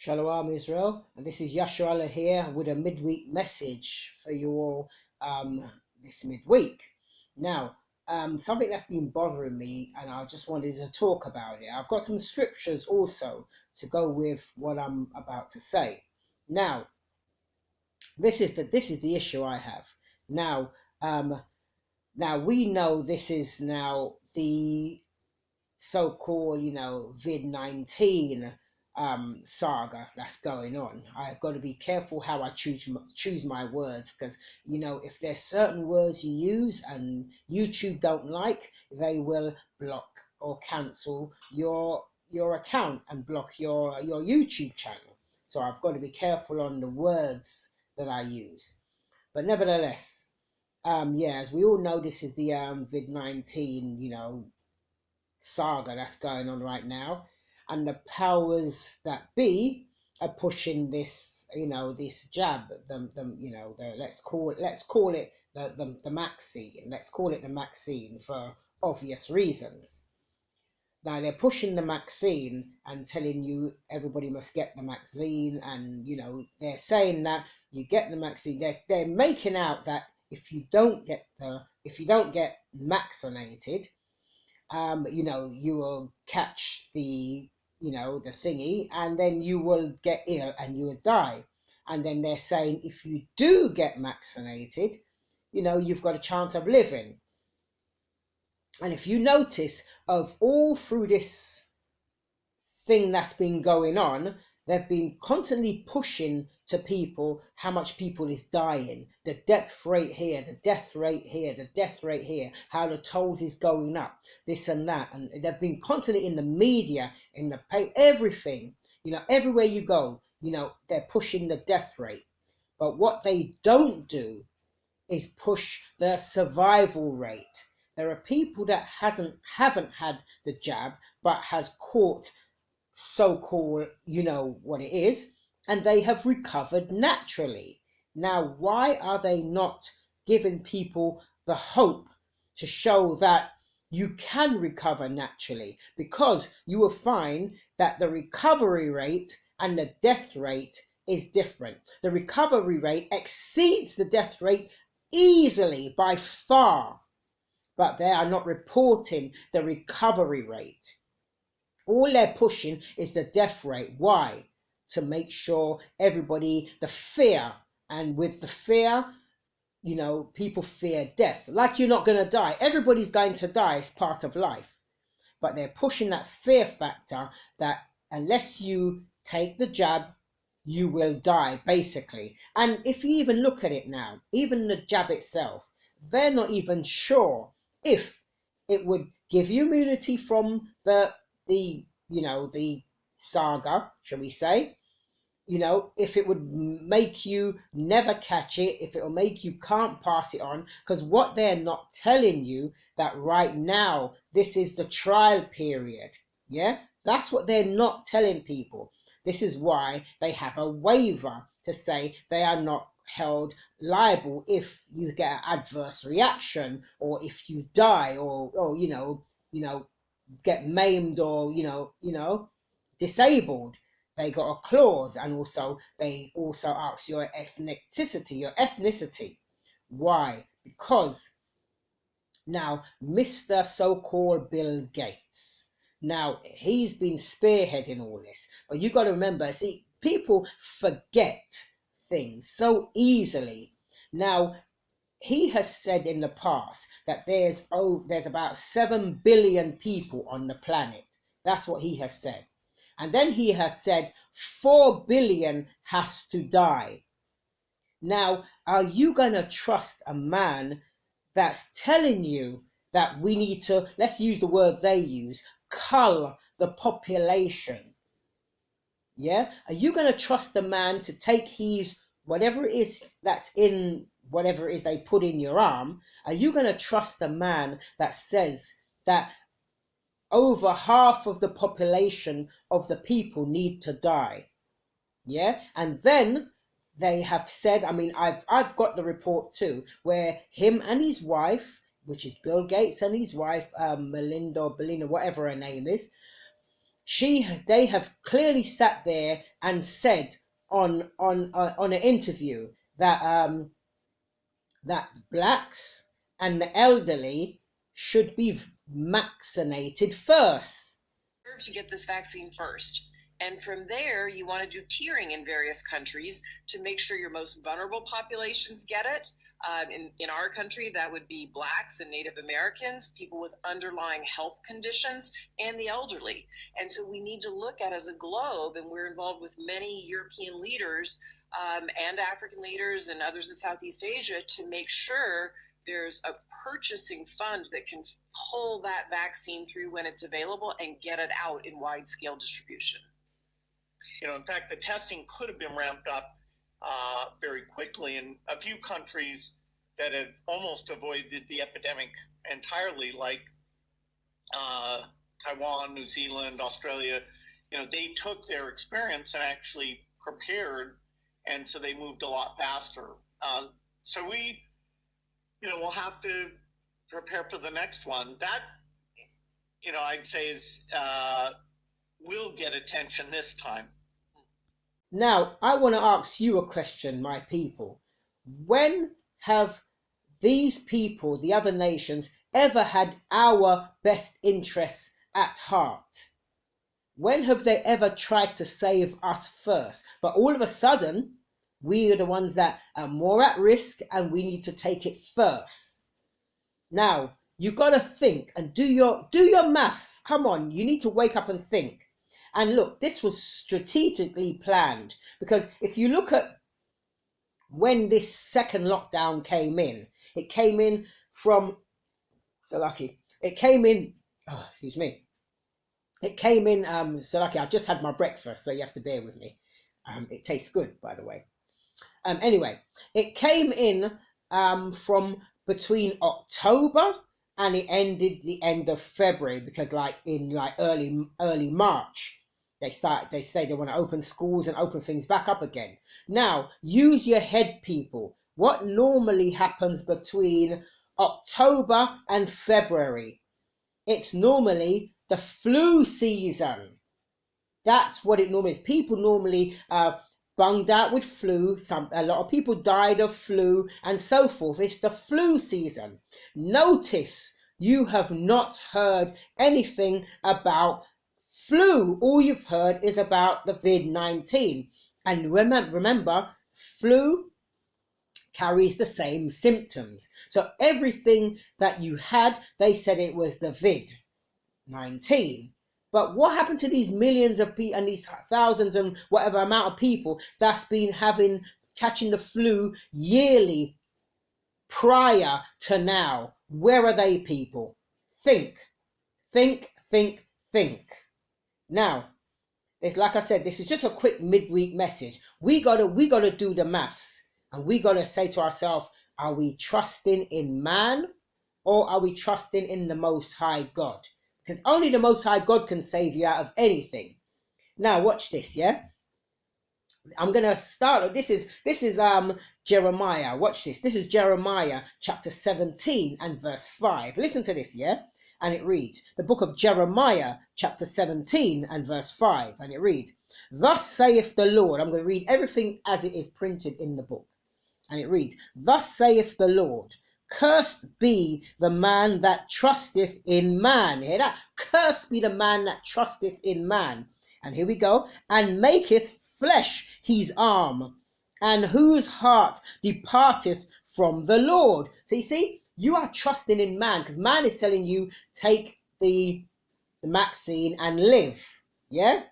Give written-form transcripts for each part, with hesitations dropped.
Shalom Israel, and this is Yasharallah here with a midweek message for you all this midweek. Now, something that's been bothering me, and I just wanted to talk about it. I've got some scriptures also to go with what I'm about to say. Now, this is the issue I have. Now, now we know this is now the so-called, vid-19 saga that's going on. I've got to be careful how I choose my words, because if there's certain words you use and YouTube don't like, they will block or cancel your account and block your YouTube channel. So I've got to be careful on the words that I use. But nevertheless, yeah, as we all know, this is the vid-19, saga that's going on right now, and the powers that be are pushing this, this jab, let's call it the vaccine. Let's call it the vaccine for obvious reasons. Now they're pushing the vaccine and telling you everybody must get the vaccine, and they're saying that you get the vaccine. They're making out that if you don't get vaccinated, you will catch the thingy, and then you will get ill and you will die. And then they're saying if you do get vaccinated, you've got a chance of living. And if you notice, of all through this thing that's been going on, they've been constantly pushing to people how much people is dying, the death rate here, the death rate here, the death rate here, how the tolls is going up, this and that. And they've been constantly in the media, in the paper, everything, everywhere you go, they're pushing the death rate. But what they don't do is push the survival rate. There are people that haven't had the jab but has caught so-called, what it is, and they have recovered naturally. Now, why are they not giving people the hope to show that you can recover naturally? Because you will find that the recovery rate and the death rate is different. The recovery rate exceeds the death rate easily by far, but they are not reporting the recovery rate. All they're pushing is the death rate. Why? To make sure everybody, the fear, and with the fear, people fear death. Like you're not going to die. Everybody's going to die. It's part of life. But they're pushing that fear factor that unless you take the jab, you will die, basically. And if you even look at it now, even the jab itself, they're not even sure if it would give you immunity from the saga, shall we say, if it would make you never catch it, if it will make you can't pass it on. Because what they're not telling you, that right now this is the trial period. Yeah, that's what they're not telling people. This is why they have a waiver to say they are not held liable if you get an adverse reaction, or if you die, or get maimed, or disabled. They got a clause, and they also ask your ethnicity. Why? Because now Mr. so-called Bill Gates, now he's been spearheading all this, but you got to remember, see, people forget things so easily. Now, he has said in the past that there's about 7 billion people on the planet. That's what he has said. And then he has said 4 billion has to die. Now, are you going to trust a man that's telling you that we need to, let's use the word they use, cull the population? Yeah? Are you going to trust the man to take his, whatever it is that's in, whatever it is they put in your arm? Are you going to trust the man that says that over half of the population of the people need to die? Yeah? And then they have said, I mean, I've got the report too, where him and his wife, which is Bill Gates and his wife, Melinda or Belinda, whatever her name is, they have clearly sat there and said on an interview that that blacks and the elderly should be vaccinated first. To get this vaccine first. And from there, you want to do tiering in various countries to make sure your most vulnerable populations get it. In our country, that would be Blacks and Native Americans, people with underlying health conditions, and the elderly. And so we need to look at as a globe, and we're involved with many European leaders and African leaders and others in Southeast Asia to make sure there's a purchasing fund that can pull that vaccine through when it's available and get it out in wide scale distribution. In fact, the testing could have been ramped up very quickly in a few countries that have almost avoided the epidemic entirely, like Taiwan, New Zealand, Australia. They took their experience and actually prepared, and so they moved a lot faster. So we'll have to prepare for the next one. That, I'd say is will get attention this time. Now, I want to ask you a question, my people. When have these people, the other nations, ever had our best interests at heart? When have they ever tried to save us first? But all of a sudden, we are the ones that are more at risk and we need to take it first. Now, you got to think and do your maths. Come on, you need to wake up and think. And look, this was strategically planned, because if you look at when this second lockdown came in, it came in from, so lucky, it came in, it came in, so lucky, I've just had my breakfast, so you have to bear with me. It tastes good, by the way. Anyway, it came in from between October and it ended the end of February, because in early March, they say they want to open schools and open things back up again. Now, use your head, people. What normally happens between October and February? It's normally the flu season. That's what it normally is. People normally bunged out with flu. A lot of people died of flu and so forth. It's the flu season. Notice you have not heard anything about flu. All you've heard is about the COVID-19. And remember, flu carries the same symptoms. So everything that you had, they said it was the COVID-19. But what happened to these millions of people and these thousands and whatever amount of people that's been catching the flu yearly prior to now? Where are they, people? Think. Now, it's like I said, this is just a quick midweek message. We gotta do the maths, and we gotta say to ourselves, are we trusting in man, or are we trusting in the Most High God? Because only the Most High God can save you out of anything. Now, watch this, yeah? I'm gonna start. This is Jeremiah. Watch this. This is Jeremiah chapter 17 and verse 5. Listen to this, yeah? And it reads, the book of Jeremiah chapter 17 and verse 5. And it reads, thus saith the Lord. I'm going to read everything as it is printed in the book. And it reads, thus saith the Lord, cursed be the man that trusteth in man. Hear that? Cursed be the man that trusteth in man. And here we go. And maketh flesh his arm, and whose heart departeth from the Lord. So you see, you are trusting in man, because man is telling you, take the vaccine and live. Yeah?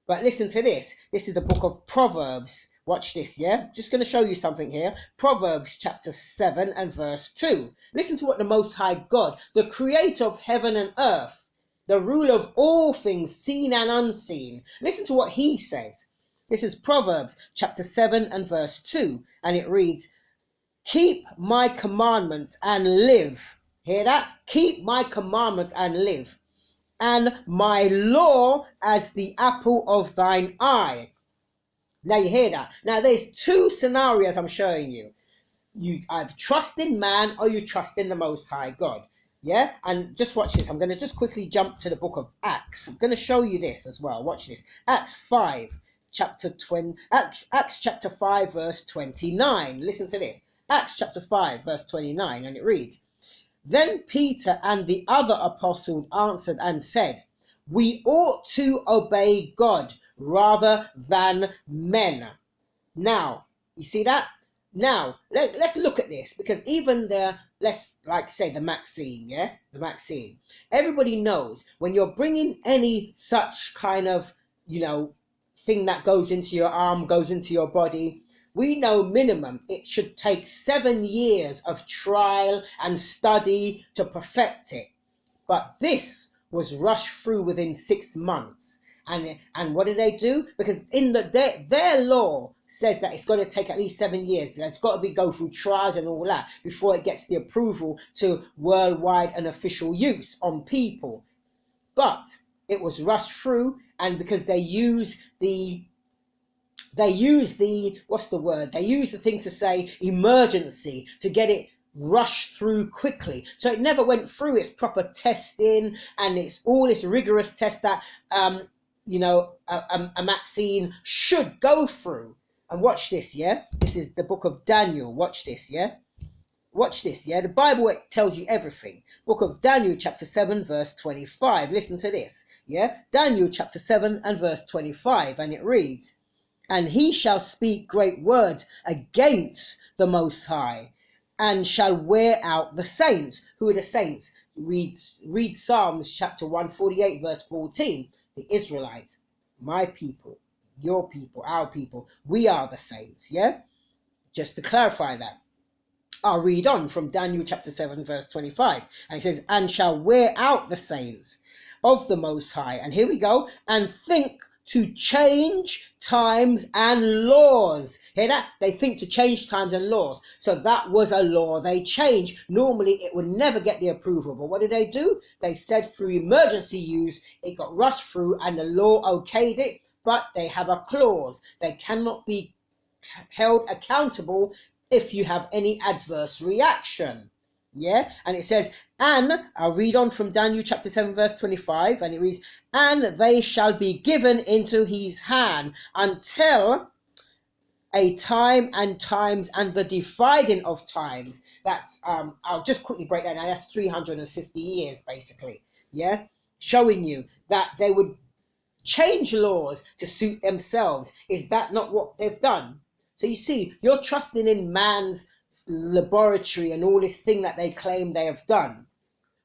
But listen to this. This is the book of Proverbs. Watch this, yeah? Just going to show you something here. Proverbs chapter 7 and verse 2. Listen to what the Most High God, the creator of heaven and earth, the ruler of all things seen and unseen. Listen to what he says. This is Proverbs chapter 7 and verse 2. And it reads, keep my commandments and live. Hear that? Keep my commandments and live. And my law as the apple of thine eye. Now you hear that? Now there's two scenarios I'm showing you. You either trust in man or you trust in the Most High God. Yeah, and just watch this. I'm going to just quickly jump to the book of Acts. I'm going to show you this as well. Watch this. Acts 5, Acts chapter 5, verse 29. Listen to this. Acts chapter 5, verse 29, and it reads, Then Peter and the other apostles answered and said, We ought to obey God rather than men. Now, you see that? Now, let's look at this, because even let's like say the Maxine, yeah? The Maxine. Everybody knows when you're bringing any such kind of, thing that goes into your arm, goes into your body, we know minimum it should take 7 years of trial and study to perfect it. But this was rushed through within 6 months. And what did they do? Because in their law says that it's got to take at least 7 years. It's got to go through trials and all that before it gets the approval to worldwide and official use on people. But it was rushed through, and because they use the what's the word? They use the thing to say emergency to get it rushed through quickly. So it never went through its proper testing and its rigorous test that a Maxine should go through. And watch this, yeah? This is the book of Daniel. Watch this, yeah? Watch this, yeah? The Bible, it tells you everything. Book of Daniel, chapter 7, verse 25. Listen to this, yeah? Daniel, chapter 7 and verse 25. And it reads, And he shall speak great words against the Most High, and shall wear out the saints. Who are the saints? Read Psalms, chapter 148, verse 14. The Israelites, my people, your people, our people, we are the saints, yeah? Just to clarify that. I'll read on from Daniel chapter 7, verse 25. And it says, And shall wear out the saints of the Most High. And here we go. And think to change times and laws. Hear that? They think to change times and laws. So that was a law they changed. Normally it would never get the approval. But what did they do? They said through emergency use, it got rushed through and the law okayed it. But they have a clause. They cannot be held accountable if you have any adverse reaction. Yeah, and it says, and I'll read on from Daniel chapter 7 verse 25, and it reads, And they shall be given into his hand until a time and times and the dividing of times. That's I'll just quickly break that down. That's 350 years basically. Yeah, showing you that they would change laws to suit themselves. Is that not what they've done? So you see, you're trusting in man's laboratory and all this thing that they claim they have done,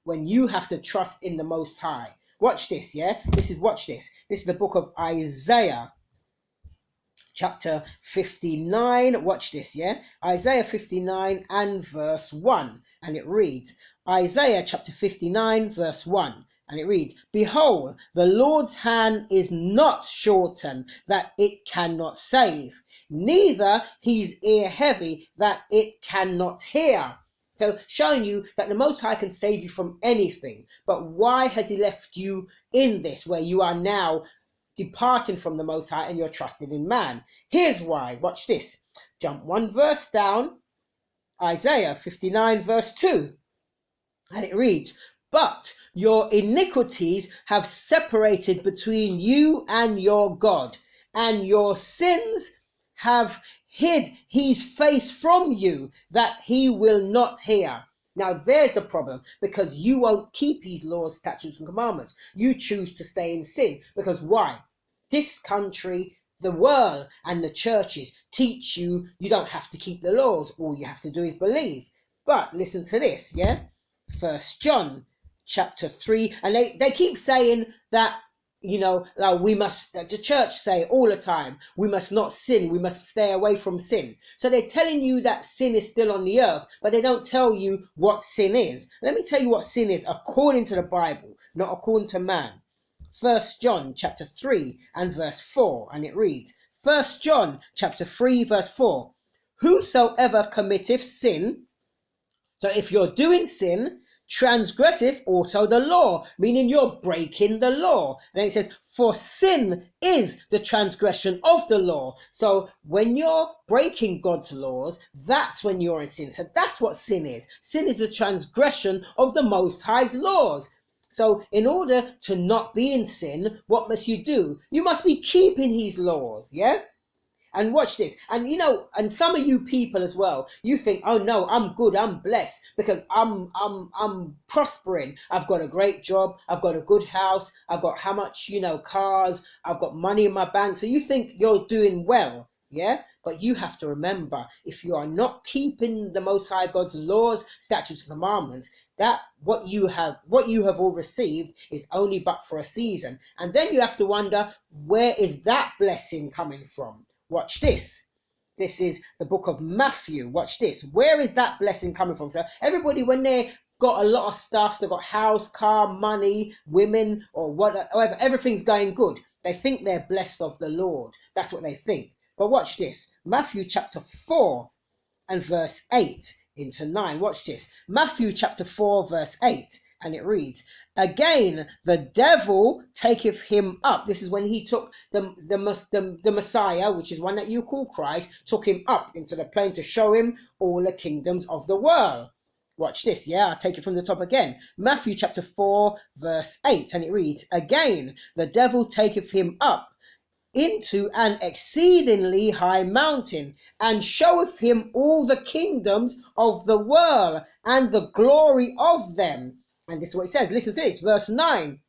when you have to trust in the Most High. Watch this, yeah? Watch this. This is the book of Isaiah, chapter 59. Watch this, yeah? Isaiah 59 and verse 1. And it reads, Isaiah chapter 59, verse 1. And it reads, Behold, the Lord's hand is not shortened, that it cannot save, neither his ear heavy, that it cannot hear. So showing you that the Most High can save you from anything. But why has he left you in this, where you are now departing from the Most High and you're trusting in man? Here's why. Watch this. Jump one verse down. Isaiah 59 verse 2. And it reads, But your iniquities have separated between you and your God, and your sins have hid his face from you, that he will not hear. Now there's the problem, because you won't keep his laws, statutes and commandments. You choose to stay in sin. Because why? This country, the world and the churches teach you don't have to keep the laws. All you have to do is believe. But listen to this, yeah? 1 John chapter 3, and they keep saying that, like the church say all the time, we must not sin, we must stay away from sin. So they're telling you that sin is still on the earth, but they don't tell you what sin is. Let me tell you what sin is according to the Bible, not according to man. 1 John chapter 3 and verse 4, and it reads, 1 John chapter 3 verse 4, Whosoever committeth sin, so if you're doing sin, transgresseth also the law, meaning you're breaking the law. And then it says, for sin is the transgression of the law. So when you're breaking God's laws, that's when you're in sin. So that's what sin is. Sin is the transgression of the Most High's laws. So in order to not be in sin, what must you do? You must be keeping his laws, yeah? And watch this. And you know, and some of you people as well, you think, oh no, I'm good, I'm blessed because I'm prospering. I've got a great job, I've got a good house, I've got how much, cars, I've got money in my bank. So you think you're doing well, yeah? But you have to remember, if you are not keeping the Most High God's laws, statutes, and commandments, that what you have all received is only but for a season. And then you have to wonder, where is that blessing coming from? Watch this. This is the book of Matthew. Watch this. Where is that blessing coming from? So everybody, when they got a lot of stuff, they got house, car, money, women, or whatever, everything's going good, they think they're blessed of the Lord. That's what they think. But watch this. Matthew chapter 4 and verse 8 into 9. Watch this. Matthew chapter 4 verse 8. And it reads, again, the devil taketh him up. This is when he took the Messiah, which is one that you call Christ, took him up into the plane to show him all the kingdoms of the world. Watch this, yeah, I'll take it from the top again. Matthew chapter 4, verse 8, and it reads, again, the devil taketh him up into an exceedingly high mountain, and showeth him all the kingdoms of the world, and the glory of them. And this is what it says. Listen to this, verse 9.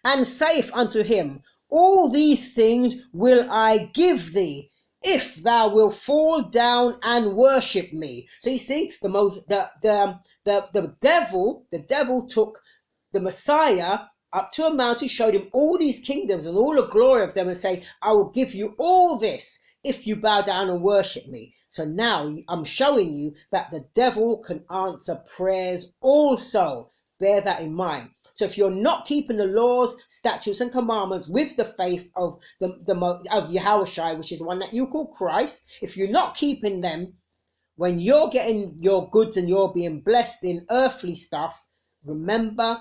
And saith unto him, all these things will I give thee, if thou wilt fall down and worship me. So you see, the devil took the Messiah up to a mountain, showed him all these kingdoms and all the glory of them, and say, I will give you all this if you bow down and worship me. So now I'm showing you that the devil can answer prayers also. Bear that in mind. So if you're not keeping the laws, statutes, and commandments with the faith of Yahushua, which is the one that you call Christ, if you're not keeping them, when you're getting your goods and you're being blessed in earthly stuff, remember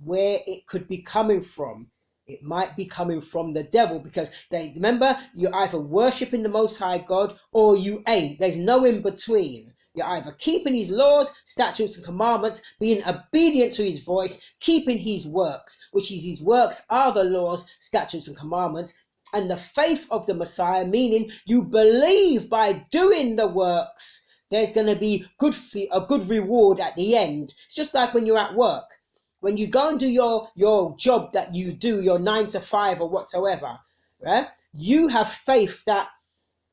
where it could be coming from. It might be coming from the devil, because remember, you're either worshipping the Most High God or you ain't. There's no in between. You're either keeping his laws, statutes, and commandments, being obedient to his voice, keeping his works, which is his works are the laws, statutes, and commandments, and the faith of the Messiah, meaning you believe by doing the works, there's going to be a good reward at the end. It's just like when you're at work. When you go and do your job that you do, your 9 to 5 or whatsoever, right? You have faith that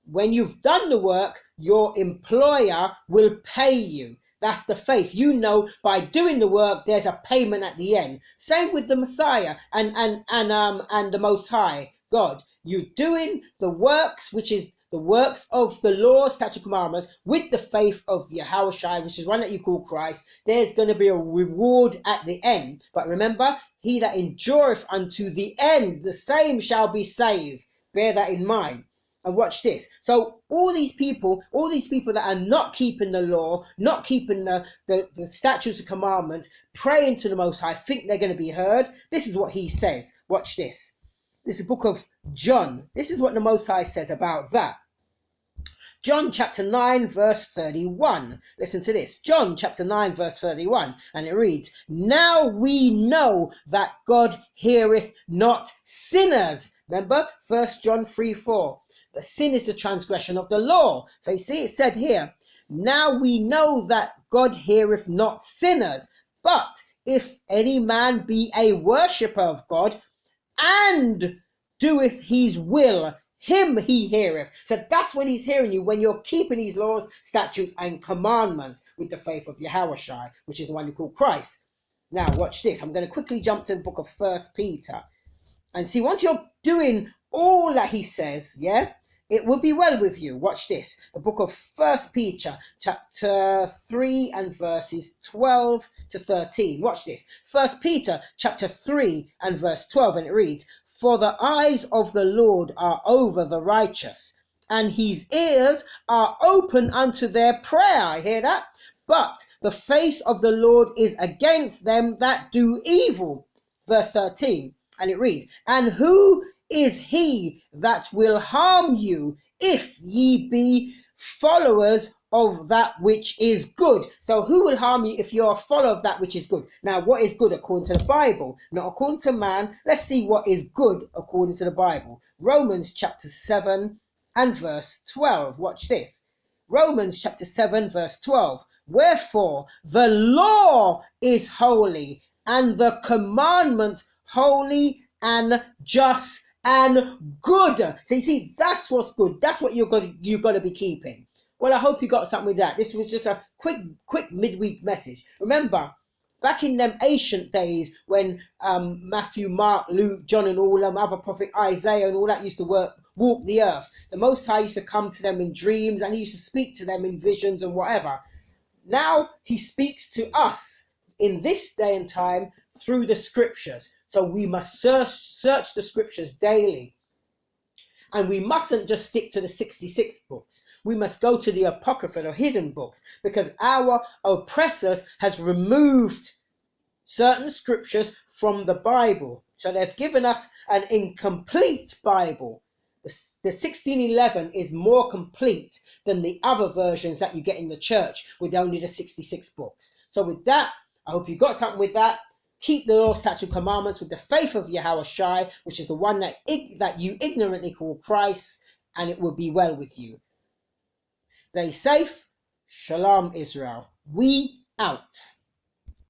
when you've done the work, your employer will pay you. That's the faith. You know, by doing the work, there's a payment at the end. Same with the Messiah and the Most High God. You're doing the works, which is the works of the law, statute, commandments, with the faith of Yahushua, which is one that you call Christ. There's going to be a reward at the end. But remember, he that endureth unto the end, the same shall be saved. Bear that in mind. And watch this. So all these people that are not keeping the law, not keeping the statutes and commandments, praying to the Most High, think they're going to be heard. This is what he says. Watch this. This is the book of John. This is what the Most High says about that. John chapter 9 verse 31. Listen to this. John chapter 9 verse 31. And it reads, now we know that God heareth not sinners. Remember 1 John 3:4. The sin is the transgression of the law. So you see it said here, now we know that God heareth not sinners. But if any man be a worshipper of God and doeth his will, him he heareth. So that's when he's hearing you, when you're keeping his laws, statutes, and commandments with the faith of Yahushua, which is the one you call Christ. Now watch this. I'm going to quickly jump to the book of 1 Peter. And see, once you're doing all that he says, yeah, it will be well with you. Watch this. The book of 1 Peter, chapter 3 and verses 12 to 13. Watch this. 1 Peter, chapter 3 and verse 12. And it reads, for the eyes of the Lord are over the righteous, and his ears are open unto their prayer. I hear that. but the face of the Lord is against them that do evil. Verse 13, and it reads, and who is he that will harm you if ye be followers of that which is good? So who will harm you if you're a follower of that which is good? Now, what is good according to the Bible? Not according to man. Let's see what is good according to the Bible. Romans chapter 7 and verse 12. Watch this. Romans chapter 7 verse 12. Wherefore the law is holy, and the commandments holy and just and good. So you see, that's what's good. That's what you've got to be keeping. Well, I hope you got something with that. This was just a quick midweek message. Remember, back in them ancient days when Matthew, Mark, Luke, John and all them other prophet Isaiah and all that used to walk the earth, the Most High used to come to them in dreams, and he used to speak to them in visions and whatever. Now he speaks to us in this day and time through the scriptures. So we must search the scriptures daily. And we mustn't just stick to the 66 books. We must go to the apocryphal or hidden books, because our oppressors has removed certain scriptures from the Bible. So they've given us an incomplete Bible. The 1611 is more complete than the other versions that you get in the church with only the 66 books. So with that, I hope you got something with that. Keep the law, statutes, and commandments with the faith of Yahweh Shai, which is the one that you ignorantly call Christ, and it will be well with you. Stay safe. Shalom, Israel. We out.